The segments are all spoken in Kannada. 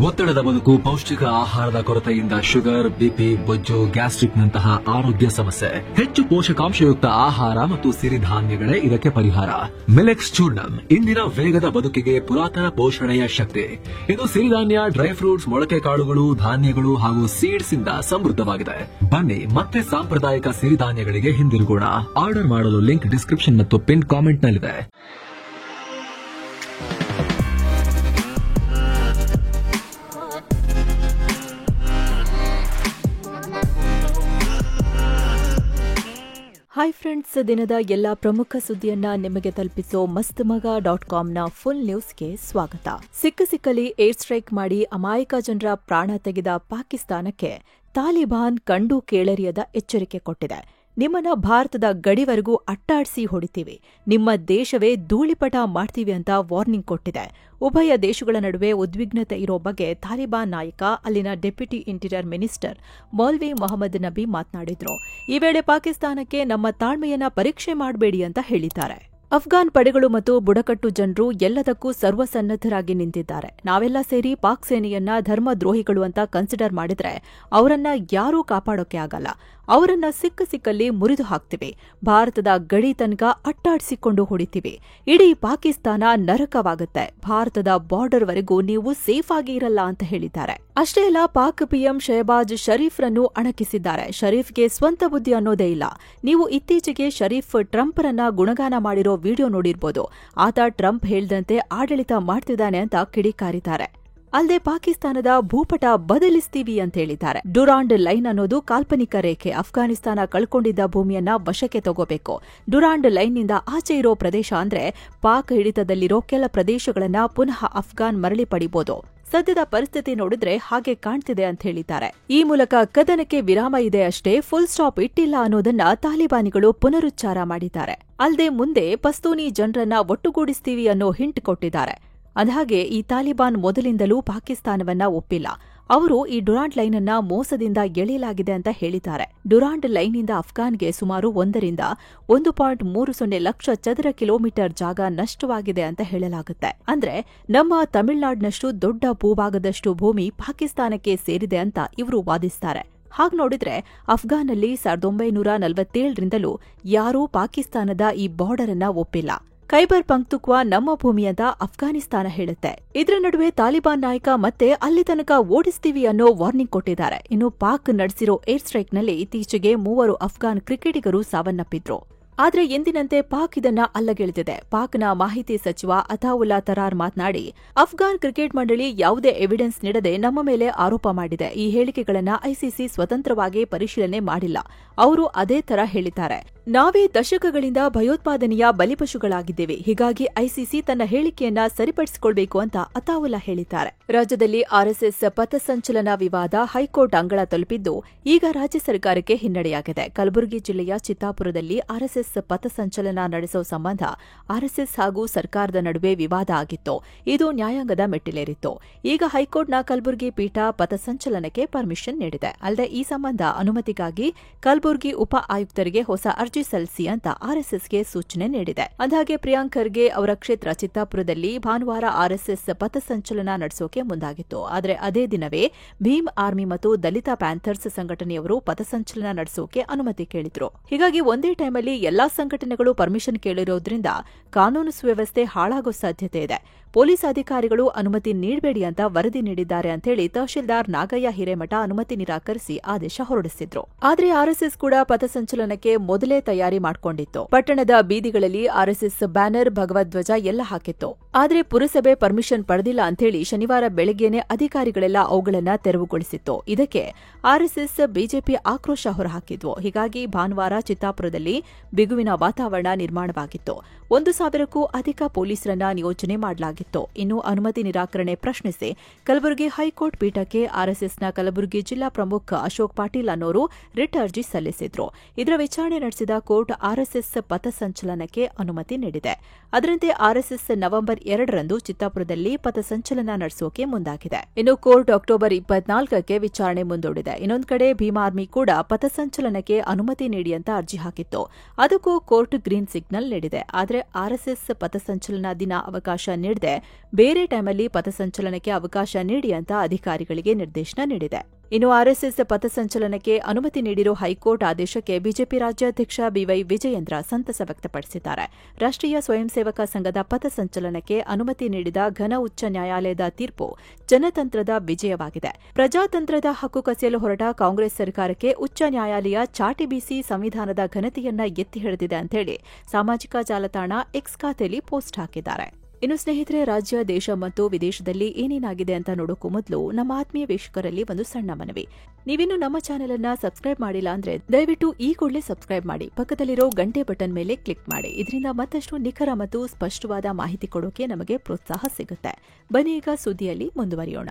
ಒತ್ತಡದ ಬದುಕು, ಪೌಷ್ಟಿಕ ಆಹಾರದ ಕೊರತೆಯಿಂದ ಶುಗರ್, ಬಿಪಿ, ಬೊಜ್ಜು, ಗ್ಯಾಸ್ಟ್ರಿಕ್ನಂತಹ ಆರೋಗ್ಯ ಸಮಸ್ಯೆ. ಹೆಚ್ಚು ಪೋಷಕಾಂಶಯುಕ್ತ ಆಹಾರ ಮತ್ತು ಸಿರಿಧಾನ್ಯಗಳೇ ಇದಕ್ಕೆ ಪರಿಹಾರ. ಮಿಲೆಕ್ಸ್ ಚೂರ್ಣಂ ಇಂದಿನ ವೇಗದ ಬದುಕಿಗೆ ಪುರಾತನ ಪೋಷಣೆಯ ಶಕ್ತಿ. ಇದು ಸಿರಿಧಾನ್ಯ, ಡ್ರೈ ಫ್ರೂಟ್ಸ್, ಮೊಳಕೆ ಕಾಳುಗಳು, ಧಾನ್ಯಗಳು ಹಾಗೂ ಸೀಡ್ಸ್ ಇಂದ ಸಮೃದ್ಧವಾಗಿದೆ. ಬನ್ನಿ ಮತ್ತೆ ಸಾಂಪ್ರದಾಯಿಕ ಸಿರಿಧಾನ್ಯಗಳಿಗೆ ಹಿಂದಿರುಗೋಣ. ಆರ್ಡರ್ ಮಾಡಲು ಲಿಂಕ್ ಡಿಸ್ಕ್ರಿಪ್ಷನ್ ಮತ್ತು ಪಿನ್ ಕಾಮೆಂಟ್ನಲ್ಲಿದೆ. ಹಾಯ್ ಫ್ರೆಂಡ್ಸ್, ದಿನದ ಎಲ್ಲಾ ಪ್ರಮುಖ ಸುದ್ದಿಯನ್ನ ನಿಮಗೆ ತಲುಪಿಸೋ ಮಸ್ತಮಗ.comನ ಫುಲ್ ನ್ಯೂಸ್ಗೆ ಸ್ವಾಗತ. ಸಿಕ್ಕಲಿ ಏರ್ ಸ್ಟ್ರೈಕ್ ಮಾಡಿ ಅಮಾಯಕ ಜನರ ಪ್ರಾಣ ತೆಗೆದ ಪಾಕಿಸ್ತಾನಕ್ಕೆ ತಾಲಿಬಾನ್ ಕಂಡು ಕೇಳರಿಯದ ಎಚ್ಚರಿಕೆ ಕೊಟ್ಟಿದೆ. ನಿಮ್ಮನ್ನ ಭಾರತದ ಗಡಿವರೆಗೂ ಅಟ್ಟಾಡಿಸಿ ಹೊಡಿತೀವಿ, ನಿಮ್ಮ ದೇಶವೇ ಧೂಳಿಪಟ ಮಾಡ್ತೀವಿ ಅಂತ ವಾರ್ನಿಂಗ್ ಕೊಟ್ಟಿದೆ. ಉಭಯ ದೇಶಗಳ ನಡುವೆ ಉದ್ವಿಗ್ನತೆ ಇರೋ ಬಗ್ಗೆ ತಾಲಿಬಾನ್ ನಾಯಕ, ಅಲ್ಲಿನ deputy interior minister Maulvi Mohammad Nabi ಮಾತನಾಡಿದ್ರು. ಈ ವೇಳೆ ಪಾಕಿಸ್ತಾನಕ್ಕೆ ನಮ್ಮ ತಾಳ್ಮೆಯನ್ನ ಪರೀಕ್ಷೆ ಮಾಡಬೇಡಿ ಅಂತ ಹೇಳಿದ್ದಾರೆ. ಅಫ್ಘಾನ್ ಪಡೆಗಳು ಮತ್ತು ಬುಡಕಟ್ಟು ಜನರು ಎಲ್ಲದಕ್ಕೂ ಸರ್ವಸನ್ನದ್ದರಾಗಿ ನಿಂತಿದ್ದಾರೆ. ನಾವೆಲ್ಲ ಸೇರಿ ಪಾಕ್ ಸೇನೆಯನ್ನ ಧರ್ಮದ್ರೋಹಿಗಳು ಅಂತ ಕನ್ಸಿಡರ್ ಮಾಡಿದ್ರೆ ಅವರನ್ನ ಯಾರೂ ಕಾಪಾಡೋಕೆ ಆಗಲ್ಲ. ಅವರನ್ನ ಸಿಕ್ಕಲ್ಲಿ ಮುರಿದು ಹಾಕ್ತಿವಿ. ಭಾರತದ ಗಡಿ ತನಕ ಅಟ್ಟಾಡಿಸಿಕೊಂಡು ಹೊಡಿತೀವಿ. ಇಡೀ ಪಾಕಿಸ್ತಾನ ನರಕವಾಗುತ್ತೆ. ಭಾರತದ ಬಾರ್ಡರ್ವರೆಗೂ ನೀವು ಸೇಫ್ ಆಗಿ ಇರಲ್ಲ ಅಂತ ಹೇಳಿದ್ದಾರೆ. ಅಷ್ಟೇ ಅಲ್ಲ, ಪಾಕ್ ಪಿಎಂ ಶಹಬಾಜ್ ಶರೀಫ್ರನ್ನು ಅಣಕಿಸಿದ್ದಾರೆ. ಶರೀಫ್ಗೆ ಸ್ವಂತ ಬುದ್ಧಿ ಅನ್ನೋದೇ ಇಲ್ಲ. ನೀವು ಇತ್ತೀಚೆಗೆ ಶರೀಫ್ ಟ್ರಂಪ್ರನ್ನ ಗುಣಗಾನ ಮಾಡಿರೋ ವಿಡಿಯೋ ನೋಡಿರ್ಬೋದು. ಆತ ಟ್ರಂಪ್ ಹೇಳ್ದಂತೆ ಆಡಳಿತ ಮಾಡ್ತಿದ್ದಾನೆ ಅಂತ ಕಿಡಿಕಾರಿದ್ದಾರೆ. ಅಲ್ಲದೆ ಪಾಕಿಸ್ತಾನದ ಭೂಪಟ ಬದಲಿಸ್ತೀವಿ ಅಂತ ಹೇಳಿದ್ದಾರೆ. ಡುರಾಂಡ್ ಲೈನ್ ಅನ್ನೋದು ಕಾಲ್ಪನಿಕ ರೇಖೆ. ಅಫ್ಘಾನಿಸ್ತಾನ ಕಳ್ಕೊಂಡಿದ್ದ ಭೂಮಿಯನ್ನ ವಶಕ್ಕೆ ತಗೋಬೇಕು. ಡುರಾಂಡ್ ಲೈನ್ನಿಂದ ಆಚೆ ಇರೋ ಪ್ರದೇಶ ಅಂದ್ರೆ ಪಾಕ್ ಹಿಡಿತದಲ್ಲಿರೋ ಕೆಲ ಪ್ರದೇಶಗಳನ್ನ ಪುನಃ ಅಫ್ಘಾನ್ ಮರಳಿ ಪಡಿಬಹುದು. ಸದ್ಯದ ಪರಿಸ್ಥಿತಿ ನೋಡಿದ್ರೆ ಹಾಗೆ ಕಾಣ್ತಿದೆ ಅಂತ ಹೇಳಿದ್ದಾರೆ. ಈ ಮೂಲಕ ಕದನಕ್ಕೆ ವಿರಾಮ ಇದೆ ಅಷ್ಟೇ, ಫುಲ್ ಸ್ಟಾಪ್ ಇಟ್ಟಿಲ್ಲ ಅನ್ನೋದನ್ನ ತಾಲಿಬಾನಿಗಳು ಪುನರುಚ್ಚಾರ ಮಾಡಿದ್ದಾರೆ. ಅಲ್ಲದೆ ಮುಂದೆ ಪಸ್ತೂನಿ ಜನರನ್ನ ಒಟ್ಟುಗೂಡಿಸ್ತೀವಿ ಅನ್ನೋ ಹಿಂಟ್ ಕೊಟ್ಟಿದ್ದಾರೆ. ಅಂದಹಾಗೆ ಈ ತಾಲಿಬಾನ್ ಮೊದಲಿಂದಲೂ ಪಾಕಿಸ್ತಾನವನ್ನ ಒಪ್ಪಿಲ್ಲ. ಅವರು ಈ ಡುರಾಂಡ್ ಲೈನ್ ಅನ್ನ ಮೋಸದಿಂದ ಎಳೆಯಲಾಗಿದೆ ಅಂತ ಹೇಳಿದ್ದಾರೆ. ಡುರಾಂಡ್ ಲೈನ್ನಿಂದ ಅಫ್ಘಾನ್ಗೆ ಸುಮಾರು 1.30 ಲಕ್ಷ ಚದರ ಕಿಲೋಮೀಟರ್ ಜಾಗ ನಷ್ಟವಾಗಿದೆ ಅಂತ ಹೇಳಲಾಗುತ್ತೆ. ಅಂದ್ರೆ ನಮ್ಮ ತಮಿಳುನಾಡಿನಷ್ಟು ದೊಡ್ಡ ಭೂಭಾಗದಷ್ಟು ಭೂಮಿ ಪಾಕಿಸ್ತಾನಕ್ಕೆ ಸೇರಿದೆ ಅಂತ ಇವರು ವಾದಿಸ್ತಾರೆ. ಹಾಗ್ ನೋಡಿದ್ರೆ ಅಫ್ಘಾನ್ನಲ್ಲಿ 1947ರಿಂದಲೂ ಯಾರೂ ಪಾಕಿಸ್ತಾನದ ಈ ಬಾರ್ಡರ್ ಅನ್ನ ಒಪ್ಪಿಲ್ಲ. ಖೈಬರ್ ಪಂಕ್ತುಕ್ವಾ ನಮ್ಮ ಭೂಮಿ ಅಂತ ಅಫ್ಘಾನಿಸ್ತಾನ ಹೇಳುತ್ತೆ. ಇದರ ನಡುವೆ ತಾಲಿಬಾನ್ ನಾಯಕ ಮತ್ತೆ ಅಲ್ಲಿ ತನಕ ಓಡಿಸ್ತೀವಿ ಅನ್ನೋ ವಾರ್ನಿಂಗ್ ಕೊಟ್ಟಿದ್ದಾರೆ. ಇನ್ನು ಪಾಕ್ ನಡೆಸಿರೋ ಏರ್ ಸ್ಟ್ರೈಕ್ನಲ್ಲಿ ಇತ್ತೀಚೆಗೆ 3 ಅಫ್ಘಾನ್ ಕ್ರಿಕೆಟಿಗರು ಸಾವನ್ನಪ್ಪಿದ್ರು. ಆದ್ರೆ ಎಂದಿನಂತೆ ಪಾಕ್ ಇದನ್ನ ಅಲ್ಲಗೆಳೆದಿದೆ. ಪಾಕ್ನ ಮಾಹಿತಿ ಸಚಿವ ಅತಾವುಲ್ಲಾ ತರಾರ್ ಮಾತನಾಡಿ, ಅಫ್ಘಾನ್ ಕ್ರಿಕೆಟ್ ಮಂಡಳಿ ಯಾವುದೇ ಎವಿಡೆನ್ಸ್ ನೀಡದೆ ನಮ್ಮ ಮೇಲೆ ಆರೋಪ ಮಾಡಿದೆ. ಈ ಹೇಳಿಕೆಗಳನ್ನ ಐಸಿಸಿ ಸ್ವತಂತ್ರವಾಗಿ ಪರಿಶೀಲನೆ ಮಾಡಿಲ್ಲ. ಅವರು ಅದೇ ತರ ಹೇಳಿದ್ದಾರೆ. ನಾವೇ ದಶಕಗಳಿಂದ ಭಯೋತ್ಪಾದನೆಯ ಬಲಿಪಶುಗಳಾಗಿದ್ದೇವೆ. ಹೀಗಾಗಿ ಐಸಿಸಿ ತನ್ನ ಹೇಳಿಕೆಯನ್ನ ಸರಿಪಡಿಸಿಕೊಳ್ಬೇಕು ಅಂತ ಅತಾವುಲ್ಲಾ ಹೇಳಿದ್ದಾರೆ. ರಾಜ್ಯದಲ್ಲಿ ಆರ್ಎಸ್ಎಸ್ ಪಥಸಂಚಲನ ವಿವಾದ ಹೈಕೋರ್ಟ್ ಅಂಗಳ ತಲುಪಿದ್ದು, ಈಗ ರಾಜ್ಯ ಸರ್ಕಾರಕ್ಕೆ ಹಿನ್ನಡೆಯಾಗಿದೆ. ಕಲಬುರಗಿ ಜಿಲ್ಲೆಯ ಚಿತ್ತಾಪುರದಲ್ಲಿ ಆರ್ಎಸ್ಎಸ್ ಪಥಸಂಚಲನ ನಡೆಸೋ ಸಂಬಂಧ ಆರ್ಎಸ್ಎಸ್ ಹಾಗೂ ಸರ್ಕಾರದ ನಡುವೆ ವಿವಾದ ಆಗಿತ್ತು. ಇದು ನ್ಯಾಯಾಂಗದ ಮೆಟ್ಟಿಲೇರಿತ್ತು. ಈಗ ಹೈಕೋರ್ಟ್ನ ಕಲಬುರಗಿ ಪೀಠ ಪಥಸಂಚಲನಕ್ಕೆ ಪರ್ಮಿಷನ್ ನೀಡಿದೆ. ಅಲ್ಲದೆ ಈ ಸಂಬಂಧ ಅನುಮತಿಗಾಗಿ ಕಲಬುರಗಿ ಉಪ ಆಯುಕ್ತರಿಗೆ ಹೊಸ ಅರ್ಜಿ ಸಲ್ಲಿಸಿ ಅಂತ ಆರ್ಎಸ್ಎಸ್ಗೆ ಸೂಚನೆ ನೀಡಿದೆ. ಅಂದಹಾಗೆ ಪ್ರಿಯಾಂಕ್ ಖರ್ಗೆ ಅವರ ಕ್ಷೇತ್ರ ಚಿತ್ತಾಪುರದಲ್ಲಿ ಭಾನುವಾರ ಆರ್ಎಸ್ಎಸ್ ಪಥಸಂಚಲನ ನಡೆಸೋಕೆ ಮುಂದಾಗಿತ್ತು. ಆದರೆ ಅದೇ ದಿನವೇ ಭೀಮ್ ಆರ್ಮಿ ಮತ್ತು ದಲಿತ ಪ್ಯಾಂಥರ್ಸ್ ಸಂಘಟನೆಯವರು ಪಥಸಂಚಲನ ನಡೆಸೋಕೆ ಅನುಮತಿ ಕೇಳಿದ್ರು. ಹೀಗಾಗಿ ಒಂದೇ ಟೈಮಲ್ಲಿ ಎಲ್ಲಾ ಸಂಘಟನೆಗಳು ಪರ್ಮಿಷನ್ ಕೇಳಿರೋದ್ರಿಂದ ಕಾನೂನು ಸುವ್ಯವಸ್ಥೆ ಹಾಳಾಗೋ ಸಾಧ್ಯತೆ ಇದೆ. ಪೊಲೀಸ್ ಅಧಿಕಾರಿಗಳು ಅನುಮತಿ ನೀಡಬೇಡಿ ಅಂತ ವರದಿ ನೀಡಿದ್ದಾರೆ ಅಂತ ಹೇಳಿ ತಹಶೀಲ್ದಾರ್ ನಾಗಯ್ಯ ಹಿರೇಮಠ ಅನುಮತಿ ನಿರಾಕರಿಸಿ ಆದೇಶ ಹೊರಡಿಸಿದ್ರು. ಆದ್ರೆ ಆರ್ಎಸ್ಎಸ್ ಕೂಡ ಪಥಸಂಚಲನಕ್ಕೆ ಮೊದಲೇ ತಯಾರಿ ಮಾಡಿಕೊಂಡಿತ್ತು. ಪಟ್ಟಣದ ಬೀದಿಗಳಲ್ಲಿ ಆರ್ಎಸ್ಎಸ್ ಬ್ಯಾನರ್, ಭಗವಧ್ವಜ ಎಲ್ಲ ಹಾಕಿತ್ತು. ಆದ್ರೆ ಪುರಸಭೆ ಪರ್ಮಿಷನ್ ಪಡೆದಿಲ್ಲ ಅಂತೇಳಿ ಶನಿವಾರ ಬೆಳಗ್ಗೆನೆ ಅಧಿಕಾರಿಗಳೆಲ್ಲ ಅವುಗಳನ್ನ ತೆರವುಗೊಳಿಸಿತ್ತು. ಇದಕ್ಕೆ ಆರ್ಎಸ್ಎಸ್ ಬಿಜೆಪಿ ಆಕ್ರೋಶ ಹೊರಹಾಕಿದ್ವು. ಹೀಗಾಗಿ ಭಾನುವಾರ ಚಿತ್ತಾಪುರದಲ್ಲಿ ಬಿಗುವಿನ ವಾತಾವರಣ ನಿರ್ಮಾಣವಾಗಿತ್ತು. 1,000ಕ್ಕೂ ಅಧಿಕ ಪೊಲೀಸರನ್ನ ನಿಯೋಜನೆ ಮಾಡಲಾಗಿತ್ತು. ಇನ್ನು ಅನುಮತಿ ನಿರಾಕರಣೆ ಪ್ರಶ್ನಿಸಿ ಕಲಬುರಗಿ ಹೈಕೋರ್ಟ್ ಪೀಠಕ್ಕೆ ಆರ್ಎಸ್ಎಸ್ನ ಕಲಬುರಗಿ ಜಿಲ್ಲಾ ಪ್ರಮುಖ ಅಶೋಕ್ ಪಾಟೀಲ್ ಅನ್ನೋರು ರಿಟ್ ಅರ್ಜಿ ಸಲ್ಲಿಸಿದ್ರು. ಇದರ ವಿಚಾರಣೆ ನಡೆಸಿದ ಕೋರ್ಟ್ ಆರ್ಎಸ್ಎಸ್ ಪಥಸಂಚಲನಕ್ಕೆ ಅನುಮತಿ ನೀಡಿದೆ. ಅದರಂತೆ ಆರ್ಎಸ್ಎಸ್ ನವೆಂಬರ್ 2ರಂದು ಚಿತ್ತಾಪುರದಲ್ಲಿ ಪಥಸಂಚಲನ ನಡೆಸೋಕೆ ಮುಂದಾಗಿದೆ. ಇನ್ನು ಕೋರ್ಟ್ ಅಕ್ಟೋಬರ್ 24ಕ್ಕೆ ವಿಚಾರಣೆ ಮುಂದೂಡಿದೆ. ಇನ್ನೊಂದು ಕಡೆ ಭೀಮ್ ಆರ್ಮಿ ಕೂಡ ಪಥಸಂಚಲನಕ್ಕೆ ಅನುಮತಿ ನೀಡಿ ಅಂತ ಅರ್ಜಿ ಹಾಕಿತ್ತು. ಅದಕ್ಕೂ ಕೋರ್ಟ್ ಗ್ರೀನ್ ಸಿಗ್ನಲ್ ನೀಡಿದೆ. ಆದರೆ ಆರ್ಎಸ್ಎಸ್ ಪಥಸಂಚಲನ ದಿನ ಅವಕಾಶ ನೀಡದೆ ಅಲ್ಲದೆ ಬೇರೆ ಟೈಮಲ್ಲಿ ಪಥಸಂಚಲನಕ್ಕೆ ಅವಕಾಶ ನೀಡಿ ಅಂತ ಅಧಿಕಾರಿಗಳಿಗೆ ನಿರ್ದೇಶನ ನೀಡಿದೆ. ಇನ್ನು ಆರ್ಎಸ್ಎಸ್ ಪಥಸಂಚಲನಕ್ಕೆ ಅನುಮತಿ ನೀಡಿರೋ ಹೈಕೋರ್ಟ್ ಆದೇಶಕ್ಕೆ ಬಿಜೆಪಿ ರಾಜ್ಯಾಧ್ಯಕ್ಷ ಬಿವೈ ವಿಜಯೇಂದ್ರ ಸಂತಸ ವ್ಯಕ್ತಪಡಿಸಿದ್ದಾರೆ. ರಾಷ್ಟ್ರೀಯ ಸ್ವಯಂ ಸೇವಕ ಸಂಘದ ಪಥಸಂಚಲನಕ್ಕೆ ಅನುಮತಿ ನೀಡಿದ ಘನ ಉಚ್ಚ ನ್ಯಾಯಾಲಯದ ತೀರ್ಪು ಜನತಂತ್ರದ ವಿಜಯವಾಗಿದೆ. ಪ್ರಜಾತಂತ್ರದ ಹಕ್ಕು ಕಸಿಯಲು ಹೊರಟ ಕಾಂಗ್ರೆಸ್ ಸರ್ಕಾರಕ್ಕೆ ಉಚ್ಚ ನ್ಯಾಯಾಲಯ ಚಾಟಿ ಬೀಸಿ ಸಂವಿಧಾನದ ಘನತೆಯನ್ನ ಎತ್ತಿ ಹಿಡಿದಿದೆ ಅಂತೇಳಿ ಸಾಮಾಜಿಕ ಜಾಲತಾಣ ಎಕ್ಸ್ ಖಾತೆಯಲ್ಲಿ ಪೋಸ್ಟ್ ಹಾಕಿದ್ದಾರೆ. ಇನ್ನು ಸ್ನೇಹಿತರೆ, ರಾಜ್ಯ, ದೇಶ ಮತ್ತು ವಿದೇಶದಲ್ಲಿ ಏನೇನಾಗಿದೆ ಅಂತ ನೋಡೋಕ್ಕೂ ಮೊದಲು ನಮ್ಮ ಆತ್ಮೀಯ ವೀಕ್ಷಕರಲ್ಲಿ ಒಂದು ಸಣ್ಣ ಮನವಿ. ನೀವಿನ್ನು ನಮ್ಮ ಚಾನೆಲ್ ಅನ್ನ ಸಬ್ಸ್ಕ್ರೈಬ್ ಮಾಡಿಲ್ಲ ಅಂದ್ರೆ ದಯವಿಟ್ಟು ಈ ಕೂಡಲೇ ಸಬ್ಸ್ಕ್ರೈಬ್ ಮಾಡಿ, ಪಕ್ಕದಲ್ಲಿರೋ ಗಂಟೆ ಬಟನ್ ಮೇಲೆ ಕ್ಲಿಕ್ ಮಾಡಿ. ಇದರಿಂದ ಮತ್ತಷ್ಟು ನಿಖರ ಮತ್ತು ಸ್ಪಷ್ಟವಾದ ಮಾಹಿತಿ ಕೊಡೋಕೆ ನಮಗೆ ಪ್ರೋತ್ಸಾಹ ಸಿಗುತ್ತೆ. ಬನ್ನಿ ಈಗ ಸುದ್ದಿಯಲ್ಲಿ ಮುಂದುವರಿಯೋಣ.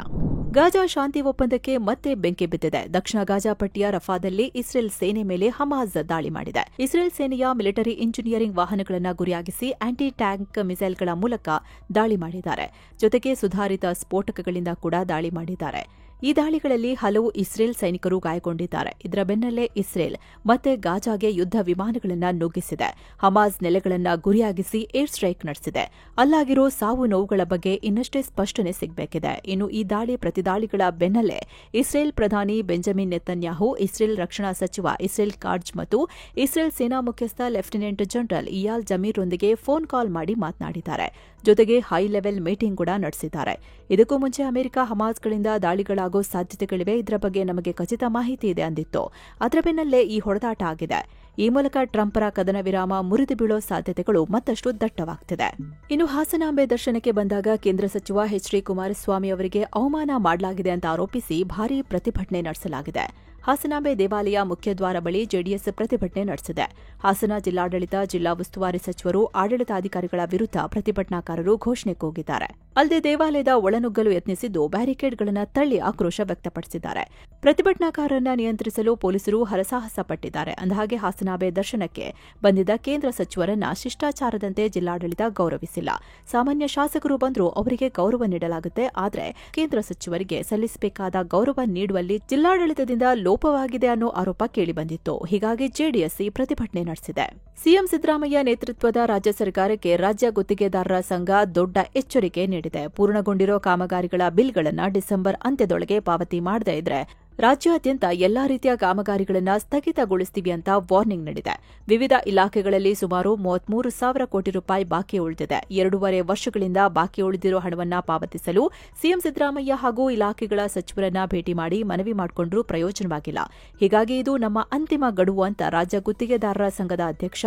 ಗಾಜಾ ಶಾಂತಿ ಒಪ್ಪಂದಕ್ಕೆ ಮತ್ತೆ ಬೆಂಕಿ ಬಿದ್ದಿದೆ. ದಕ್ಷಿಣ ಗಾಜಾ ಪಟ್ಟಿಯ ರಫಾದಲ್ಲಿ ಇಸ್ರೇಲ್ ಸೇನೆ ಮೇಲೆ ಹಮಾಸ್ ದಾಳಿ ಮಾಡಿದೆ. ಇಸ್ರೇಲ್ ಸೇನೆಯ ಮಿಲಿಟರಿ ಇಂಜಿನಿಯರಿಂಗ್ ವಾಹನಗಳನ್ನು ಗುರಿಯಾಗಿಸಿ ಆಂಟಿ ಟ್ಯಾಂಕ್ ಮಿಸೈಲ್ಗಳ ಮೂಲಕ ದಾಳಿ ಮಾಡಿದ್ದಾರೆ. ಜೊತೆಗೆ ಸುಧಾರಿತ ಸ್ಫೋಟಕಗಳಿಂದ ಕೂಡ ದಾಳಿ ಮಾಡಿದ್ದಾರೆ. ಈ ದಾಳಿಗಳಲ್ಲಿ ಹಲವು ಇಸ್ರೇಲ್ ಸೈನಿಕರು ಗಾಯಗೊಂಡಿದ್ದಾರೆ. ಇದರ ಬೆನ್ನಲ್ಲೇ ಇಸ್ರೇಲ್ ಮತ್ತೆ ಗಾಜಾಗೆ ಯುದ್ಧ ವಿಮಾನಗಳನ್ನು ನುಗ್ಗಿಸಿದೆ. ಹಮಾಸ್ ನೆಲೆಗಳನ್ನು ಗುರಿಯಾಗಿಸಿ ಏರ್ ಸ್ಟ್ರೈಕ್ ನಡೆಸಿದೆ. ಅಲ್ಲಾಗಿರೋ ಸಾವು ನೋವುಗಳ ಬಗ್ಗೆ ಇನ್ನಷ್ಟೇ ಸ್ಪಷ್ಟನೆ ಸಿಗಬೇಕಿದೆ. ಇನ್ನು ಈ ದಾಳಿ ಪ್ರತಿದಾಳಿಗಳ ಬೆನ್ನಲ್ಲೇ ಇಸ್ರೇಲ್ ಪ್ರಧಾನಿ ಬೆಂಜಮಿನ್ ನೆತನ್ಯಾಹು, ಇಸ್ರೇಲ್ ರಕ್ಷಣಾ ಸಚಿವ ಇಸ್ರೇಲ್ ಕಾಟ್ಜ್ ಮತ್ತು ಇಸ್ರೇಲ್ ಸೇನಾ ಮುಖ್ಯಸ್ಥ ಲೆಫ್ಟಿನೆಂಟ್ ಜನರಲ್ ಇಯಾಲ್ ಜಮೀರ್ರೊಂದಿಗೆ ಫೋನ್ ಕಾಲ್ ಮಾಡಿ ಮಾತನಾಡಿದ್ದಾರೆ. ಜೊತೆಗೆ ಹೈ ಲೆವೆಲ್ ಮೀಟಿಂಗ್ ಕೂಡ ನಡೆಸಿದ್ದಾರೆ. ಇದಕ್ಕೂ ಮುಂಚೆ ಅಮೆರಿಕ ಹಮಾಸ್ಗಳಿಂದ ದಾಳಿಗಳಾಗೋ ಸಾಧ್ಯತೆಗಳಿವೆ, ಇದರ ಬಗ್ಗೆ ನಮಗೆ ಖಚಿತ ಮಾಹಿತಿ ಇದೆ ಅಂದಿತ್ತು. ಅದರ ಬೆನ್ನಲ್ಲೇ ಈ ಹೊಡೆದಾಟ ಆಗಿದೆ. ಈ ಮೂಲಕ ಟ್ರಂಪ್ರ ಕದನ ವಿರಾಮ ಮುರಿದು ಬೀಳೋ ಸಾಧ್ಯತೆಗಳು ಮತ್ತಷ್ಟು ದಟ್ಟವಾಗ್ತಿದೆ. ಇನ್ನು ಹಾಸನಾಂಬೆ ದರ್ಶನಕ್ಕೆ ಬಂದಾಗ ಕೇಂದ್ರ ಸಚಿವ ಎಚ್.ಡಿ. ಕುಮಾರಸ್ವಾಮಿ ಅವರಿಗೆ ಅವಮಾನ ಮಾಡಲಾಗಿದೆ ಅಂತ ಆರೋಪಿಸಿ ಭಾರೀ ಪ್ರತಿಭಟನೆ ನಡೆಸಲಾಗಿದೆ. ಹಾಸನಾಂಬೆ ದೇವಾಲಯ ಮುಖ್ಯದ್ವಾರ ಬಳಿ ಜೆಡಿಎಸ್ ಪ್ರತಿಭಟನೆ ನಡೆಸಿದೆ. ಹಾಸನ ಜಿಲ್ಲಾಡಳಿತ, ಜಿಲ್ಲಾ ಉಸ್ತುವಾರಿ ಸಚಿವರು, ಆಡಳಿತಾಧಿಕಾರಿಗಳ ವಿರುದ್ಧ ಪ್ರತಿಭಟನಾಕಾರರು ಘೋಷಣೆ ಕೂಗಿದ್ದಾರೆ. ಅಲ್ಲದೆ ದೇವಾಲಯದ ಒಳನುಗ್ಗಲು ಯತ್ನಿಸಿದ್ದು ಬ್ಯಾರಿಕೇಡ್ಗಳನ್ನು ತಳ್ಳಿ ಆಕ್ರೋಶ ವ್ಯಕ್ತಪಡಿಸಿದ್ದಾರೆ. ಪ್ರತಿಭಟನಾಕಾರರನ್ನ ನಿಯಂತ್ರಿಸಲು ಪೊಲೀಸರು ಹರಸಾಹಸ ಪಟ್ಟಿದ್ದಾರೆ. ಅಂದಹಾಗೆ ಹಾಸನಾಂಬೆ ದರ್ಶನಕ್ಕೆ ಬಂದಿದ್ದ ಕೇಂದ್ರ ಸಚಿವರನ್ನ ಶಿಷ್ಟಾಚಾರದಂತೆ ಜಿಲ್ಲಾಡಳಿತ ಗೌರವಿಸಿಲ್ಲ. ಸಾಮಾನ್ಯ ಶಾಸಕರು ಬಂದರೂ ಅವರಿಗೆ ಗೌರವ ನೀಡಲಾಗುತ್ತೆ, ಆದರೆ ಕೇಂದ್ರ ಸಚಿವರಿಗೆ ಸಲ್ಲಿಸಬೇಕಾದ ಗೌರವ ನೀಡುವಲ್ಲಿ ಜಿಲ್ಲಾಡಳಿತದಿಂದ ಲೋಪವಾಗಿದೆ ಅನ್ನೋ ಆರೋಪ ಕೇಳಿಬಂದಿತ್ತು. ಹೀಗಾಗಿ ಜೆಡಿಎಸ್ ಈ ಪ್ರತಿಭಟನೆ ನಡೆಸಿದೆ. ಸಿಎಂ ಸಿದ್ದರಾಮಯ್ಯ ನೇತೃತ್ವದ ರಾಜ್ಯ ಸರ್ಕಾರಕ್ಕೆ ರಾಜ್ಯ ಗುತ್ತಿಗೆದಾರರ ಸಂಘ ದೊಡ್ಡ ಎಚ್ಚರಿಕೆ ನೀಡಿದೆ. ಪೂರ್ಣಗೊಂಡಿರೋ ಕಾಮಗಾರಿಗಳ ಬಿಲ್ಗಳನ್ನು ಡಿಸೆಂಬರ್ ಅಂತ್ಯದೊಳಗೆ ಪಾವತಿ ಮಾಡದೇ ಇದ್ರೆ ರಾಜ್ಯಾದ್ಯಂತ ಎಲ್ಲಾ ರೀತಿಯ ಕಾಮಗಾರಿಗಳನ್ನು ಸ್ಥಗಿತಗೊಳಿಸುತ್ತೀವಿ ಅಂತ ವಾರ್ನಿಂಗ್ ನೀಡಿದೆ. ವಿವಿಧ ಇಲಾಖೆಗಳಲ್ಲಿ ಸುಮಾರು 33,000 ಕೋಟಿ ರೂಪಾಯಿ ಬಾಕಿ ಉಳಿದಿದೆ. 2.5 ವರ್ಷಗಳಿಂದ ಬಾಕಿ ಉಳಿದಿರೋ ಹಣವನ್ನು ಪಾವತಿಸಲು ಸಿಎಂ ಸಿದ್ದರಾಮಯ್ಯ ಹಾಗೂ ಇಲಾಖೆಗಳ ಸಚಿವರನ್ನ ಭೇಟಿ ಮಾಡಿ ಮನವಿ ಮಾಡಿಕೊಂಡ್ರೂ ಪ್ರಯೋಜನವಾಗಿಲ್ಲ. ಹೀಗಾಗಿ ಇದು ನಮ್ಮ ಅಂತಿಮ ಗಡುವು ಅಂತ ರಾಜ್ಯ ಗುತ್ತಿಗೆದಾರರ ಸಂಘದ ಅಧ್ಯಕ್ಷ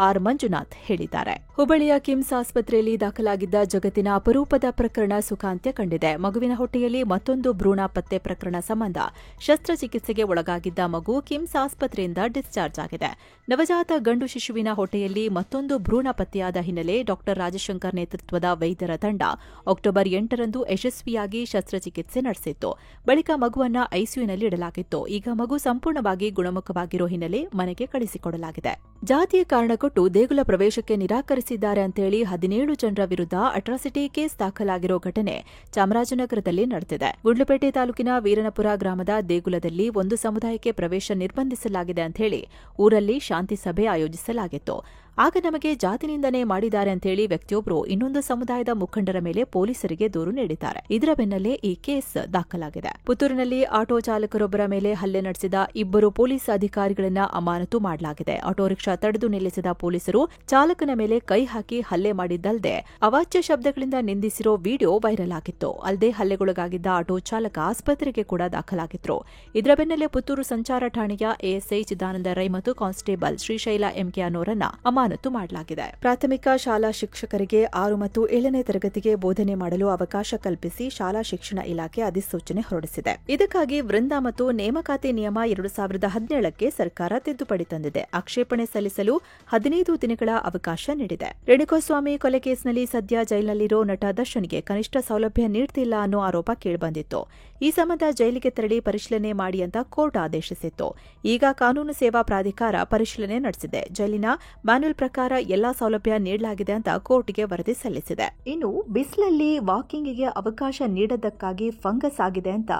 ಆರ್ ಮಂಜುನಾಥ್ ಹೇಳಿದ್ದಾರೆ. ಹುಬ್ಬಳ್ಳಿಯ ಕಿಮ್ಸ್ ಆಸ್ಪತ್ರೆಯಲ್ಲಿ ದಾಖಲಾಗಿದ್ದ ಜಗತ್ತಿನ ಅಪರೂಪದ ಪ್ರಕರಣ ಸುಖಾಂತ್ಯ ಕಂಡಿದೆ. ಮಗುವಿನ ಹೊಟ್ಟೆಯಲ್ಲಿ ಮತ್ತೊಂದು ಭ್ರೂಣ ಪತ್ತೆ ಪ್ರಕರಣ ಸಂಬಂಧ ಶಸ್ತ್ರಚಿಕಿತ್ಸೆಗೆ ಒಳಗಾಗಿದ್ದ ಮಗು ಕಿಮ್ಸ್ ಆಸ್ಪತ್ರೆಯಿಂದ ಡಿಸ್ಚಾರ್ಜ್ ಆಗಿದೆ. ನವಜಾತ ಗಂಡು ಶಿಶುವಿನ ಹೊಟ್ಟೆಯಲ್ಲಿ ಮತ್ತೊಂದು ಭ್ರೂಣ ಪತ್ತೆಯಾದ ಹಿನ್ನೆಲೆ ಡಾ ರಾಜಶಂಕರ್ ನೇತೃತ್ವದ ವೈದ್ಯರ ತಂಡ ಅಕ್ಟೋಬರ್ 8ರಂದು ಯಶಸ್ವಿಯಾಗಿ ಶಸ್ತ್ರಚಿಕಿತ್ಸೆ ನಡೆಸಿತ್ತು. ಬಳಿಕ ಮಗುವನ್ನ ಐಸಿಯುನಲ್ಲಿ ಇಡಲಾಗಿತ್ತು. ಈಗ ಮಗು ಸಂಪೂರ್ಣವಾಗಿ ಗುಣಮುಖವಾಗಿರೋ ಹಿನ್ನೆಲೆ ಮನೆಗೆ ಕಳಿಸಿಕೊಡಲಾಗಿದೆ. ಜಾತಿಯ ಕಾರಣ ಕೊಟ್ಟು ದೇಗುಲ ಪ್ರವೇಶಕ್ಕೆ ನಿರಾಕರಿಸಿದ್ದಾರೆ ಅಂತೇಳಿ 17 ಜನರ ವಿರುದ್ಧ ಅಟ್ರಾಸಿಟಿ ಕೇಸ್ ದಾಖಲಾಗಿರೋ ಘಟನೆ ಚಾಮರಾಜನಗರದಲ್ಲಿ ನಡೆದಿದೆ. ಗುಂಡ್ಲುಪೇಟೆ ತಾಲೂಕಿನ ವೀರನಪುರ ಗ್ರಾಮದ ದೇಗುಲದಲ್ಲಿ ಒಂದು ಸಮುದಾಯಕ್ಕೆ ಪ್ರವೇಶ ನಿರ್ಬಂಧಿಸಲಾಗಿದೆ ಅಂತ ಹೇಳಿ ಊರಲ್ಲಿ ಶಾಂತಿ ಸಭೆ ಆಯೋಜಿಸಲಾಗಿತ್ತು. ಆಗ ನಮಗೆ ಜಾತಿ ನಿಂದನೆ ಮಾಡಿದ್ದಾರೆ ಅಂತೇಳಿ ವ್ಯಕ್ತಿಯೊಬ್ಬರು ಇನ್ನೊಂದು ಸಮುದಾಯದ ಮುಖಂಡರ ಮೇಲೆ ಪೊಲೀಸರಿಗೆ ದೂರು ನೀಡಿದ್ದಾರೆ. ಇದರ ಬೆನ್ನಲ್ಲೇ ಈ ಕೇಸ್ ದಾಖಲಾಗಿದೆ. ಪುತ್ತೂರಿನಲ್ಲಿ ಆಟೋ ಚಾಲಕರೊಬ್ಬರ ಮೇಲೆ ಹಲ್ಲೆ ನಡೆಸಿದ 2 ಪೊಲೀಸ್ ಅಧಿಕಾರಿಗಳನ್ನ ಅಮಾನತು ಮಾಡಲಾಗಿದೆ. ಆಟೋ ರಿಕ್ಷಾ ತಡೆದು ನಿಲ್ಲಿಸಿದ ಪೊಲೀಸರು ಚಾಲಕನ ಮೇಲೆ ಕೈ ಹಾಕಿ ಹಲ್ಲೆ ಮಾಡಿದ್ದಲ್ಲದೆ ಅವಾಚ್ಯ ಶಬ್ದಗಳಿಂದ ನಿಂದಿಸಿರೋ ವಿಡಿಯೋ ವೈರಲ್ ಆಗಿತ್ತು. ಅಲ್ಲದೆ ಹಲ್ಲೆಗೊಳಗಾಗಿದ್ದ ಆಟೋ ಚಾಲಕ ಆಸ್ಪತ್ರೆಗೆ ಕೂಡ ದಾಖಲಾಗಿದ್ರು. ಇದರ ಬೆನ್ನಲ್ಲೇ ಪುತ್ತೂರು ಸಂಚಾರ ಠಾಣೆಯ ಎಎಸ್ಐ ಚಿದಾನಂದ ರೈ ಮತ್ತು ಕಾನ್ಸ್ಟೇಬಲ್ ಶ್ರೀಶೈಲ ಎಂಕೆ ಅನ್ನೋರನ್ನ ಅಮಾನತು ಮಾಡಲಾಗಿದೆ. ಪ್ರಾಥಮಿಕ ಶಾಲಾ ಶಿಕ್ಷಕರಿಗೆ 6 ಮತ್ತು 7ನೇ ತರಗತಿಗೆ ಬೋಧನೆ ಮಾಡಲು ಅವಕಾಶ ಕಲ್ಪಿಸಿ ಶಾಲಾ ಶಿಕ್ಷಣ ಇಲಾಖೆ ಅಧಿಸೂಚನೆ ಹೊರಡಿಸಿದೆ. ಇದಕ್ಕಾಗಿ ವೃಂದ ಮತ್ತು ನೇಮಕಾತಿ ನಿಯಮ 2017ಕ್ಕೆ ಸರ್ಕಾರ ತಿದ್ದುಪಡಿ ತಂದಿದೆ. ಆಕ್ಷೇಪಣೆ ಸಲ್ಲಿಸಲು 15 ದಿನಗಳ ಅವಕಾಶ ನೀಡಿದೆ. ರೇಣುಕಾಸ್ವಾಮಿ ಕೊಲೆ ಕೇಸ್ನಲ್ಲಿ ಸದ್ಯ ಜೈಲಿನಲ್ಲಿರೋ ನಟ ದರ್ಶನ್ಗೆ ಕನಿಷ್ಠ ಸೌಲಭ್ಯ ನೀಡುತ್ತಿಲ್ಲ ಅನ್ನೋ ಆರೋಪ ಕೇಳಿಬಂದಿತ್ತು. ಈ ಸಂಬಂಧ ಜೈಲಿಗೆ ತೆರಳಿ ಪರಿಶೀಲನೆ ಮಾಡಿ ಅಂತ ಕೋರ್ಟ್ ಆದೇಶಿಸಿತ್ತು. ಈಗ ಕಾನೂನು ಸೇವಾ ಪ್ರಾಧಿಕಾರ ಪರಿಶೀಲನೆ ನಡೆಸಿದೆ. ಜೈಲಿನ ಮ್ಯಾನ್ಯುಯಲ್ ಶೆಡ್ಯೂಲ್ ಪ್ರಕಾರ ಎಲ್ಲಾ ಸೌಲಭ್ಯ ನೀಡಲಾಗಿದೆ ಅಂತ ಕೋರ್ಟ್ಗೆ ವರದಿ ಸಲ್ಲಿಸಿದೆ. ಇನ್ನು ಬಿಸಿಲಲ್ಲಿ ವಾಕಿಂಗ್ಗೆ ಅವಕಾಶ ನೀಡದಕ್ಕಾಗಿ ಫಂಗಸ್ ಆಗಿದೆ ಅಂತ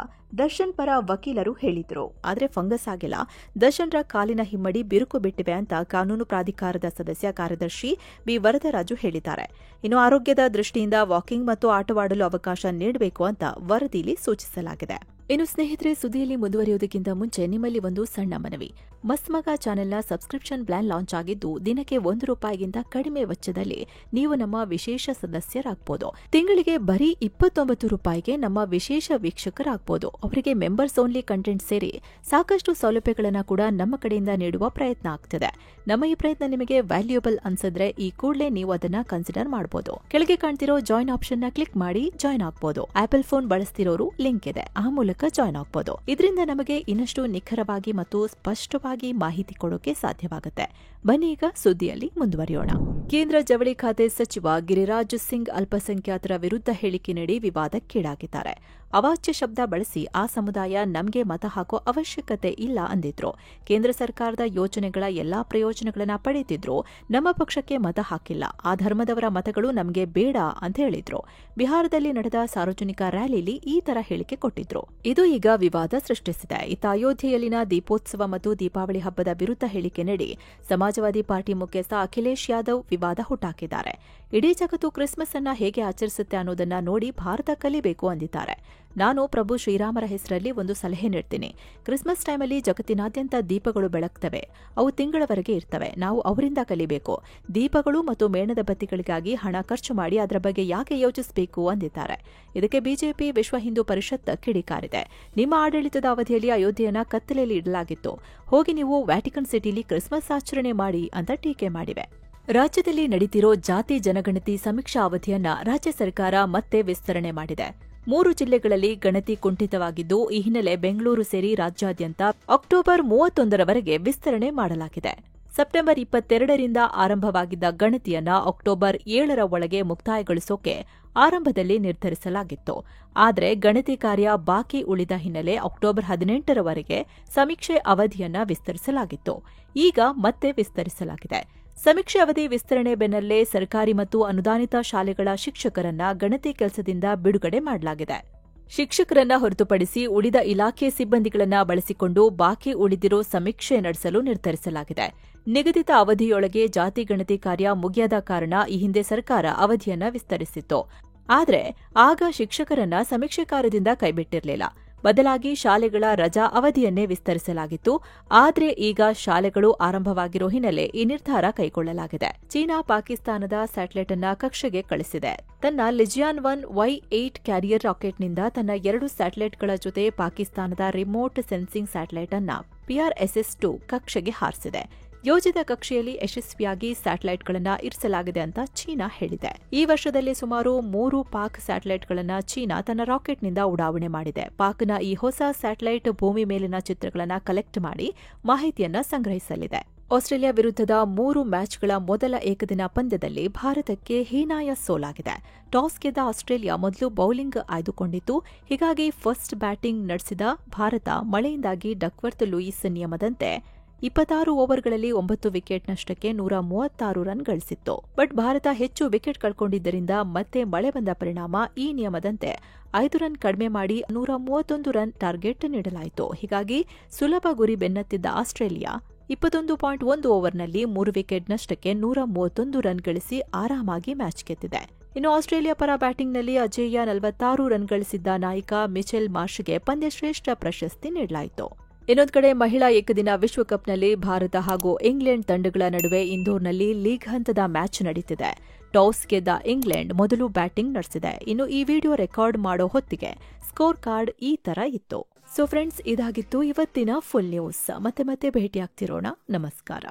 ದರ್ಶನ್ ಪರ ವಕೀಲರು ಹೇಳಿದ್ರು. ಆದ್ರೆ ಫಂಗಸ್ ಆಗಿಲ್ಲ, ದರ್ಶನ್ರ ಕಾಲಿನ ಹಿಮ್ಮಡಿ ಬಿರುಕು ಬಿಟ್ಟಿವೆ ಅಂತ ಕಾನೂನು ಪ್ರಾಧಿಕಾರದ ಸದಸ್ಯ ಕಾರ್ಯದರ್ಶಿ ಬಿ ವರದರಾಜು ಹೇಳಿದ್ದಾರೆ. ಇನ್ನು ಆರೋಗ್ಯದ ದೃಷ್ಟಿಯಿಂದ ವಾಕಿಂಗ್ ಮತ್ತು ಆಟವಾಡಲು ಅವಕಾಶ ನೀಡಬೇಕು ಅಂತ ವರದಿಯಲ್ಲಿ ಸೂಚಿಸಲಾಗಿದೆ. ಇನ್ನು ಸ್ನೇಹಿತರೆ, ಸುದ್ದಿಯಲ್ಲಿ ಮುಂದುವರಿಯುವುದಕ್ಕಿಂತ ಮುಂಚೆ ನಿಮ್ಮಲ್ಲಿ ಒಂದು ಸಣ್ಣ ಮನವಿ. ಮಸ್ಮಗ ಚಾನೆಲ್ನ ಸಬ್ಸ್ಕ್ರಿಪ್ಷನ್ ಪ್ಲಾನ್ ಲಾಂಚ್ ಆಗಿದ್ದು ದಿನಕ್ಕೆ ₹1ಗಿಂತ ಕಡಿಮೆ ವೆಚ್ಚದಲ್ಲಿ ನೀವು ನಮ್ಮ ವಿಶೇಷ ಸದಸ್ಯರಾಗಬಹುದು. ತಿಂಗಳಿಗೆ ಬರೀ ₹29ಗೆ ನಮ್ಮ ವಿಶೇಷ ವೀಕ್ಷಕರಾಗಬಹುದು. ಅವರಿಗೆ ಮೆಂಬರ್ಸ್ ಓನ್ಲಿ ಕಂಟೆಂಟ್ ಸೇರಿ ಸಾಕಷ್ಟು ಸೌಲಭ್ಯಗಳನ್ನು ಕೂಡ ನಮ್ಮ ಕಡೆಯಿಂದ ನೀಡುವ ಪ್ರಯತ್ನ ಆಗ್ತಿದೆ. ನಮ್ಮ ಈ ಪ್ರಯತ್ನ ನಿಮಗೆ ವ್ಯಾಲ್ಯೂಯಬಲ್ ಅನ್ಸಿದ್ರೆ ಈ ಕೂಡಲೇ ನೀವು ಅದನ್ನ ಕನ್ಸಿಡರ್ ಮಾಡಬಹುದು. ಕೆಳಗೆ ಕಾಣ್ತಿರೋ ಜಾಯಿನ್ ಆಪ್ಷನ್ ನ ಕ್ಲಿಕ್ ಮಾಡಿ ಜಾಯಿನ್ ಆಗಬಹುದು. ಆಪಲ್ ಫೋನ್ ಬಳಸ್ತಿರೋರು ಲಿಂಕ್ ಇದೆ, ಆ ಮೂಲಕ ಜಾಯಿನ್ ಆಗಬಹುದು. ಇದರಿಂದ ನಮಗೆ ಇನ್ನಷ್ಟು ನಿಖರವಾಗಿ ಮತ್ತು ಸ್ಪಷ್ಟವಾಗಿ ಮಾಹಿತಿ ಕೊಡೋಕೆ ಸಾಧ್ಯವಾಗುತ್ತೆ. ಬನ್ನಿ ಈಗ ಸುದ್ದಿಯಲ್ಲಿ ಮುಂದುವರಿಯೋಣ. ಕೇಂದ್ರ ಜವಳಿ ಖಾತೆ ಸಚಿವ ಗಿರಿರಾಜ್ ಸಿಂಗ್ ಅಲ್ಪಸಂಖ್ಯಾತರ ವಿರುದ್ಧ ಹೇಳಿಕೆ ನೀಡಿ ವಿವಾದಕ್ಕೀಡಾಗಿದ್ದಾರೆ. ಅವಾಚ್ಯ ಶಬ್ದ ಬಳಸಿ ಆ ಸಮುದಾಯ ನಮಗೆ ಮತ ಹಾಕೋ ಅವಶ್ಯಕತೆ ಇಲ್ಲ ಅಂದಿದ್ರು. ಕೇಂದ್ರ ಸರ್ಕಾರದ ಯೋಜನೆಗಳ ಎಲ್ಲಾ ಪ್ರಯೋಜನಗಳನ್ನ ಪಡೆಯುತ್ತಿದ್ರು, ನಮ್ಮ ಪಕ್ಷಕ್ಕೆ ಮತ ಹಾಕಿಲ್ಲ, ಆ ಧರ್ಮದವರ ಮತಗಳು ನಮಗೆ ಬೇಡ ಅಂತ ಹೇಳಿದ್ರು. ಬಿಹಾರದಲ್ಲಿ ನಡೆದ ಸಾರ್ವಜನಿಕ ರ್ಯಾಲಿಯಲ್ಲಿ ಈ ತರ ಹೇಳಿಕೆ ಕೊಟ್ಟಿದ್ರು. ಇದು ಈಗ ವಿವಾದ ಸೃಷ್ಟಿಸಿದೆ. ಇತ್ತ ಅಯೋಧ್ಯೆಯಲ್ಲಿನ ದೀಪೋತ್ಸವ ಮತ್ತು ದೀಪಾವಳಿ ಹಬ್ಬದ ವಿರುದ್ಧ ಹೇಳಿಕೆ ನೀಡಿ ಸಮಾಜವಾದಿ ಪಾರ್ಟಿ ಮುಖ್ಯಸ್ಥ ಅಖಿಲೇಶ್ ಯಾದವ್ ವಿವಾದ ಹುಟ್ಟಾಕಿದ್ದಾರೆ. ಇಡೀ ಜಗತ್ತು ಕ್ರಿಸ್ಮಸ್ ಅನ್ನ ಹೇಗೆ ಆಚರಿಸುತ್ತೆ ಅನ್ನೋದನ್ನ ನೋಡಿ ಭಾರತ ಕಲಿಬೇಕು ಅಂದಿದ್ದಾರೆ. ನಾನು ಪ್ರಭು ಶ್ರೀರಾಮರ ಹೆಸರಲ್ಲಿ ಒಂದು ಸಲಹೆ ನೀಡ್ತೀನಿ. ಕ್ರಿಸ್ಮಸ್ ಟೈಮಲ್ಲಿ ಜಗತ್ತಿನಾದ್ಯಂತ ದೀಪಗಳು ಬೆಳಗ್ತವೆ, ಅವು ತಿಂಗಳವರೆಗೆ ಇರ್ತವೆ. ನಾವು ಅವರಿಂದ ಕಲಿಬೇಕು. ದೀಪಗಳು ಮತ್ತು ಮೇಣದ ಬತ್ತಿಗಳಿಗಾಗಿ ಹಣ ಖರ್ಚು ಮಾಡಿ ಅದರ ಬಗ್ಗೆ ಯಾಕೆ ಯೋಚಿಸಬೇಕು ಅಂದಿದ್ದಾರೆ. ಇದಕ್ಕೆ ಬಿಜೆಪಿ ವಿಶ್ವ ಹಿಂದೂ ಪರಿಷತ್ ಕಿಡಿಕಾರಿದೆ. ನಿಮ್ಮ ಆಡಳಿತದ ಅವಧಿಯಲ್ಲಿ ಅಯೋಧ್ಯೆಯನ್ನ ಕತ್ತಲೆಯಲ್ಲಿ ಇಡಲಾಗಿತ್ತು, ಹೋಗಿ ನೀವು ವ್ಯಾಟಿಕನ್ ಸಿಟಿಲಿ ಕ್ರಿಸ್ಮಸ್ ಆಚರಣೆ ಮಾಡಿ ಅಂತ ಟೀಕೆ ಮಾಡಿವೆ. ರಾಜ್ಯದಲ್ಲಿ ನಡೆದಿರೋ ಜಾತಿ ಜನಗಣತಿ ಸಮೀಕ್ಷಾ ಅವಧಿಯನ್ನ ರಾಜ್ಯ ಸರ್ಕಾರ ಮತ್ತೆ ವಿಸ್ತರಣೆ ಮಾಡಿದೆ. 3 ಜಿಲ್ಲೆಗಳಲ್ಲಿ ಗಣತಿ ಕುಂಠಿತವಾಗಿದ್ದು, ಈ ಹಿನ್ನೆಲೆ ಬೆಂಗಳೂರು ಸೇರಿ ರಾಜ್ಯಾದ್ಯಂತ ಅಕ್ಟೋಬರ್ 31ರವರೆಗೆ ವಿಸ್ತರಣೆ ಮಾಡಲಾಗಿದೆ. ಸೆಪ್ಟೆಂಬರ್ 22ರಿಂದ ಆರಂಭವಾಗಿದ್ದ ಗಣತಿಯನ್ನ ಅಕ್ಟೋಬರ್ 7ರ ಒಳಗೆ ಮುಕ್ತಾಯಗೊಳಿಸೋಕೆ ಆರಂಭದಲ್ಲಿ ನಿರ್ಧರಿಸಲಾಗಿತ್ತು. ಆದರೆ ಗಣತಿ ಕಾರ್ಯ ಬಾಕಿ ಉಳಿದ ಹಿನ್ನೆಲೆ ಅಕ್ಟೋಬರ್ 18ರವರೆಗೆ ಸಮೀಕ್ಷೆ ಅವಧಿಯನ್ನ ವಿಸ್ತರಿಸಲಾಗಿತ್ತು. ಈಗ ಮತ್ತೆ ವಿಸ್ತರಿಸಲಾಗಿದೆ. ಸಮೀಕ್ಷೆ ಅವಧಿ ವಿಸ್ತರಣೆ ಬೆನ್ನಲ್ಲೇ ಸರ್ಕಾರಿ ಮತ್ತು ಅನುದಾನಿತ ಶಾಲೆಗಳ ಶಿಕ್ಷಕರನ್ನ ಗಣತಿ ಕೆಲಸದಿಂದ ಬಿಡುಗಡೆ ಮಾಡಲಾಗಿದೆ. ಶಿಕ್ಷಕರನ್ನ ಹೊರತುಪಡಿಸಿ ಉಳಿದ ಇಲಾಖೆ ಸಿಬ್ಬಂದಿಗಳನ್ನ ಬಳಸಿಕೊಂಡು ಬಾಕಿ ಉಳಿದಿರೋ ಸಮೀಕ್ಷೆ ನಡೆಸಲು ನಿರ್ಧರಿಸಲಾಗಿದೆ. ನಿಗದಿತ ಅವಧಿಯೊಳಗೆ ಜಾತಿ ಗಣತಿ ಕಾರ್ಯ ಮುಗಿಯದ ಕಾರಣ ಈ ಹಿಂದೆ ಸರ್ಕಾರ ಅವಧಿಯನ್ನ ವಿಸ್ತರಿಸಿತ್ತು. ಆದರೆ ಆಗ ಶಿಕ್ಷಕರನ್ನ ಸಮೀಕ್ಷೆ ಕಾರ್ಯದಿಂದ ಕೈಬಿಟ್ಟಿರಲಿಲ್ಲ. ಬದಲಾಗಿ ಶಾಲೆಗಳ ರಜಾ ಅವಧಿಯನ್ನೇ ವಿಸ್ತರಿಸಲಾಗಿತ್ತು. ಆದರೆ ಈಗ ಶಾಲೆಗಳು ಆರಂಭವಾಗಿರೋ ಹಿನ್ನೆಲೆ ಈ ನಿರ್ಧಾರ ಕೈಗೊಳ್ಳಲಾಗಿದೆ. ಚೀನಾ ಪಾಕಿಸ್ತಾನದ ಸ್ಯಾಟಲೈಟ್ ಅನ್ನ ಕಕ್ಷೆಗೆ ಕಳಿಸಿದೆ. ತನ್ನ ಲಿಜಿಯಾನ್ 1 Y8 ಕ್ಯಾರಿಯರ್ ರಾಕೆಟ್ನಿಂದ ತನ್ನ 2 ಸ್ಯಾಟಲೈಟ್ಗಳ ಜೊತೆ ಪಾಕಿಸ್ತಾನದ ರಿಮೋಟ್ ಸೆನ್ಸಿಂಗ್ ಸ್ಯಾಟಲೈಟ್ ಅನ್ನ PRSS-2 ಕಕ್ಷೆಗೆ ಹಾರಿಸಿದೆ. ಯೋಜಿತ ಕಕ್ಷೆಯಲ್ಲಿ ಯಶಸ್ವಿಯಾಗಿ ಸ್ಯಾಟಲೈಟ್ಗಳನ್ನು ಇರಿಸಲಾಗಿದೆ ಅಂತ ಚೀನಾ ಹೇಳಿದೆ. ಈ ವರ್ಷದಲ್ಲಿ ಸುಮಾರು 3 ಪಾಕ್ ಸ್ಯಾಟಲೈಟ್ಗಳನ್ನು ಚೀನಾ ತನ್ನ ರಾಕೆಟ್ನಿಂದ ಉಡಾವಣೆ ಮಾಡಿದೆ. ಪಾಕ್ನ ಈ ಹೊಸ ಸ್ಯಾಟಲೈಟ್ ಭೂಮಿ ಮೇಲಿನ ಚಿತ್ರಗಳನ್ನು ಕಲೆಕ್ಟ್ ಮಾಡಿ ಮಾಹಿತಿಯನ್ನ ಸಂಗ್ರಹಿಸಲಿದೆ. ಆಸ್ಟ್ರೇಲಿಯಾ ವಿರುದ್ಧದ 3 ಮ್ಯಾಚ್ಗಳ ಮೊದಲ ಏಕದಿನ ಪಂದ್ಯದಲ್ಲಿ ಭಾರತಕ್ಕೆ ಹೀನಾಯ ಸೋಲಾಗಿದೆ. ಟಾಸ್ ಗೆದ್ದ ಆಸ್ಟ್ರೇಲಿಯಾ ಮೊದಲು ಬೌಲಿಂಗ್ ಆಯ್ದುಕೊಂಡಿತ್ತು. ಹೀಗಾಗಿ ಫಸ್ಟ್ ಬ್ಯಾಟಿಂಗ್ ನಡೆಸಿದ ಭಾರತ ಮಳೆಯಿಂದಾಗಿ ಡಕ್ವರ್ತ್ ಲೂಯಿಸ್ ನಿಯಮದಂತೆ 26 ಓವರ್ಗಳಲ್ಲಿ 9 ವಿಕೆಟ್ ನಷ್ಟಕ್ಕೆ 136 ರನ್ ಗಳಿಸಿತ್ತು. ಬಟ್ ಭಾರತ ಹೆಚ್ಚು ವಿಕೆಟ್ ಕಳ್ಕೊಂಡಿದ್ದರಿಂದ ಮತ್ತೆ ಮಳೆ ಬಂದ ಪರಿಣಾಮ ಈ ನಿಯಮದಂತೆ 5 ರನ್ ಕಡಿಮೆ ಮಾಡಿ 131 ರನ್ ಟಾರ್ಗೆಟ್ ನೀಡಲಾಯಿತು. ಹೀಗಾಗಿ ಸುಲಭ ಗುರಿ ಬೆನ್ನತ್ತಿದ್ದ ಆಸ್ಟ್ರೇಲಿಯಾ 21.1 ಓವರ್ನಲ್ಲಿ 3 ವಿಕೆಟ್ ನಷ್ಟಕ್ಕೆ 131 ರನ್ ಗಳಿಸಿ ಆರಾಮಾಗಿ ಮ್ಯಾಚ್ ಗೆದ್ದಿದೆ. ಇನ್ನು ಆಸ್ಟ್ರೇಲಿಯಾ ಪರ ಬ್ಯಾಟಿಂಗ್ನಲ್ಲಿ ಅಜೇಯ 46 ರನ್ ಗಳಿಸಿದ್ದ ನಾಯಕ ಮಿಚೆಲ್ ಮಾರ್ಷ್ಗೆ ಪಂದ್ಯಶ್ರೇಷ್ಠ ಪ್ರಶಸ್ತಿ ನೀಡಲಾಯಿತು. ಇನ್ನೊಂದು ಕಡೆ ಮಹಿಳಾ ಏಕದಿನ ವಿಶ್ವಕಪ್ನಲ್ಲಿ ಭಾರತ ಹಾಗೂ ಇಂಗ್ಲೆಂಡ್ ತಂಡಗಳ ನಡುವೆ ಇಂದೋರ್ನಲ್ಲಿ ಲೀಗ್ ಹಂತದ ಮ್ಯಾಚ್ ನಡೆಯುತ್ತಿದೆ. ಟಾಸ್ ಗೆದ್ದ ಇಂಗ್ಲೆಂಡ್ ಮೊದಲು ಬ್ಯಾಟಿಂಗ್ ನಡೆಸಿದೆ. ಇನ್ನು ಈ ವಿಡಿಯೋ ರೆಕಾರ್ಡ್ ಮಾಡೋ ಹೊತ್ತಿಗೆ ಸ್ಕೋರ್ ಕಾರ್ಡ್ ಈ ತರ ಇತ್ತು. ಸೊ ಫ್ರೆಂಡ್ಸ್, ಇದಾಗಿತ್ತು ಇವತ್ತಿನ ಫುಲ್ ನ್ಯೂಸ್. ಮತ್ತೆ ಭೇಟಿಯಾಗ್ತಿರೋಣ. ನಮಸ್ಕಾರ.